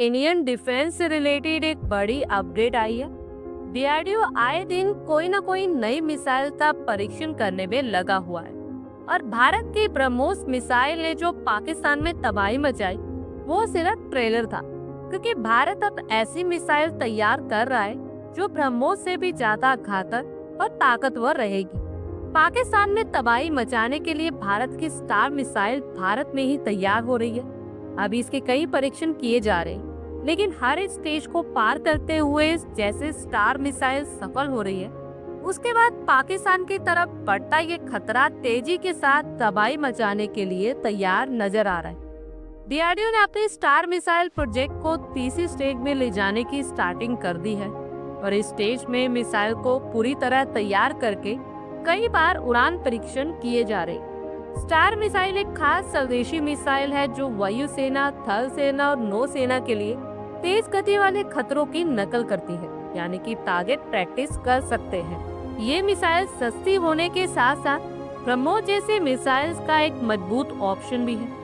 Indian defence से related एक बड़ी अपडेट आई है। डीआरडीओ आए दिन कोई ना कोई नई मिसाइल का परीक्षण करने में लगा हुआ है और भारत की ब्रह्मोस मिसाइल ने जो पाकिस्तान में तबाही मचाई वो सिर्फ ट्रेलर था, क्योंकि भारत अब ऐसी मिसाइल तैयार कर रहा है जो ब्रह्मोस से भी ज्यादा घातक और ताकतवर रहेगी। पाकिस्तान में तबाही मचाने के लिए भारत की स्टार मिसाइल भारत में ही तैयार हो रही है। अभी इसके कई परीक्षण किए जा रहे हैं, लेकिन हर एक स्टेज को पार करते हुए जैसे स्टार मिसाइल सफल हो रही है, उसके बाद पाकिस्तान की तरफ बढ़ता ये खतरा तेजी के साथ तबाही मचाने के लिए तैयार नजर आ रहा है। डीआरडीओ ने अपने स्टार मिसाइल प्रोजेक्ट को तीसरी स्टेज में ले जाने की स्टार्टिंग कर दी है और इस स्टेज में मिसाइल को पूरी तरह तैयार करके कई बार उड़ान परीक्षण किए जा रहे हैं। स्टार मिसाइल एक खास स्वदेशी मिसाइल है जो वायुसेना, थल सेना और नौसेना के लिए तेज गति वाले खतरों की नकल करती है, यानी कि टारगेट प्रैक्टिस कर सकते हैं। ये मिसाइल सस्ती होने के साथ साथ ब्रह्मोस जैसे मिसाइल्स का एक मजबूत ऑप्शन भी है।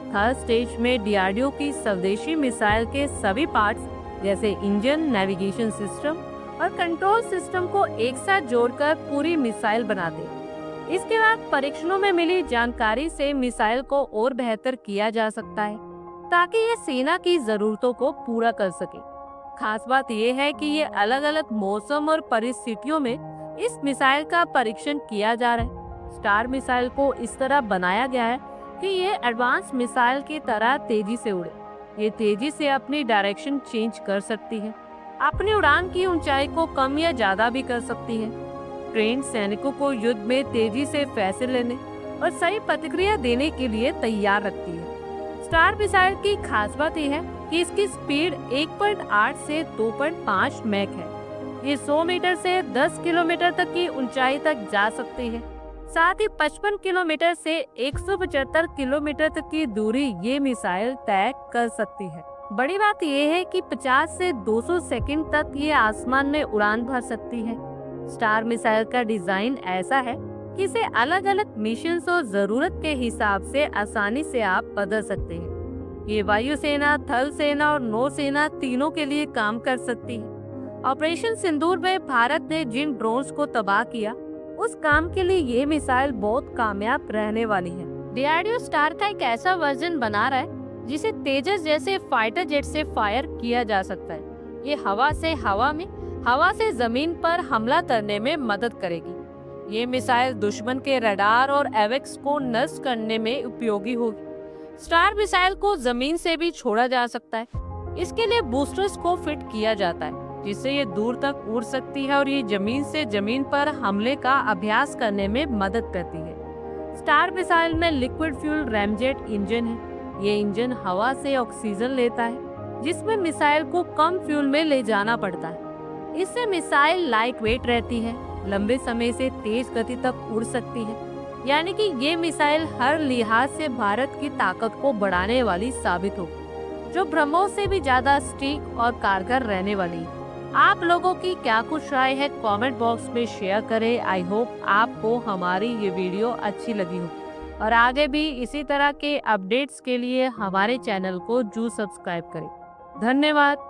थर्ड स्टेज में डीआरडीओ की स्वदेशी मिसाइल के सभी पार्ट्स जैसे इंजन, नेविगेशन सिस्टम और कंट्रोल सिस्टम को एक साथ जोड़कर पूरी मिसाइल बनाते हैं। इसके बाद परीक्षणों में मिली जानकारी से मिसाइल को और बेहतर किया जा सकता है ताकि ये सेना की जरूरतों को पूरा कर सके। खास बात यह है कि ये अलग अलग मौसम और परिस्थितियों में इस मिसाइल का परीक्षण किया जा रहा है। स्टार मिसाइल को इस तरह बनाया गया है कि ये एडवांस मिसाइल की तरह तेजी से उड़े। ये तेजी से अपनी डायरेक्शन चेंज कर सकती है, अपनी उड़ान की ऊंचाई को कम या ज्यादा भी कर सकती है। ट्रेन सैनिकों को युद्ध में तेजी से फैसले लेने और सही प्रतिक्रिया देने के लिए तैयार रखती है। स्टार मिसाइल की खास बात यह है कि इसकी स्पीड 1.8 से 2.5 मैक है। ये 100 मीटर से 10 किलोमीटर तक की ऊंचाई तक जा सकती है। साथ ही 55 किलोमीटर से 175 किलोमीटर तक की दूरी ये मिसाइल तय कर सकती है। बड़ी बात यह है कि 50 से 200 सेकंड तक ये आसमान में उड़ान भर सकती है। स्टार मिसाइल का डिजाइन ऐसा है कि इसे अलग अलग मिशन और जरूरत के हिसाब से आसानी से आप बदल सकते हैं। ये वायुसेना, थल सेना और नौसेना तीनों के लिए काम कर सकती है। ऑपरेशन सिंदूर में भारत ने जिन ड्रोन्स को तबाह किया, उस काम के लिए ये मिसाइल बहुत कामयाब रहने वाली है। डीआरडीओ स्टार का एक ऐसा वर्जन बना रहा है जिसे तेजस जैसे फाइटर जेट से फायर किया जा सकता है। ये हवा से जमीन पर हमला करने में मदद करेगी। ये मिसाइल दुश्मन के रडार और एवेक्स को नष्ट करने में उपयोगी होगी। स्टार मिसाइल को जमीन से भी छोड़ा जा सकता है। इसके लिए बूस्टर्स को फिट किया जाता है, जिससे ये दूर तक उड़ सकती है और ये जमीन से जमीन पर हमले का अभ्यास करने में मदद करती है। स्टार मिसाइल में लिक्विड फ्यूल रैमजेट इंजन है। ये इंजन हवा से ऑक्सीजन लेता है, जिसमें मिसाइल को कम फ्यूल में ले जाना पड़ता है। इससे मिसाइल लाइट वेट रहती है, लंबे समय से तेज गति तक उड़ सकती है, यानी कि ये मिसाइल हर लिहाज से भारत की ताकत को बढ़ाने वाली साबित होगी, जो ब्रह्मोस से भी ज्यादा सटीक और कारगर रहने वाली है। आप लोगों की क्या कुछ राय है, कमेंट बॉक्स में शेयर करें। आई होप आपको हमारी ये वीडियो अच्छी लगी हो और आगे भी इसी तरह के अपडेट्स के लिए हमारे चैनल को जरूर सब्सक्राइब करें। धन्यवाद।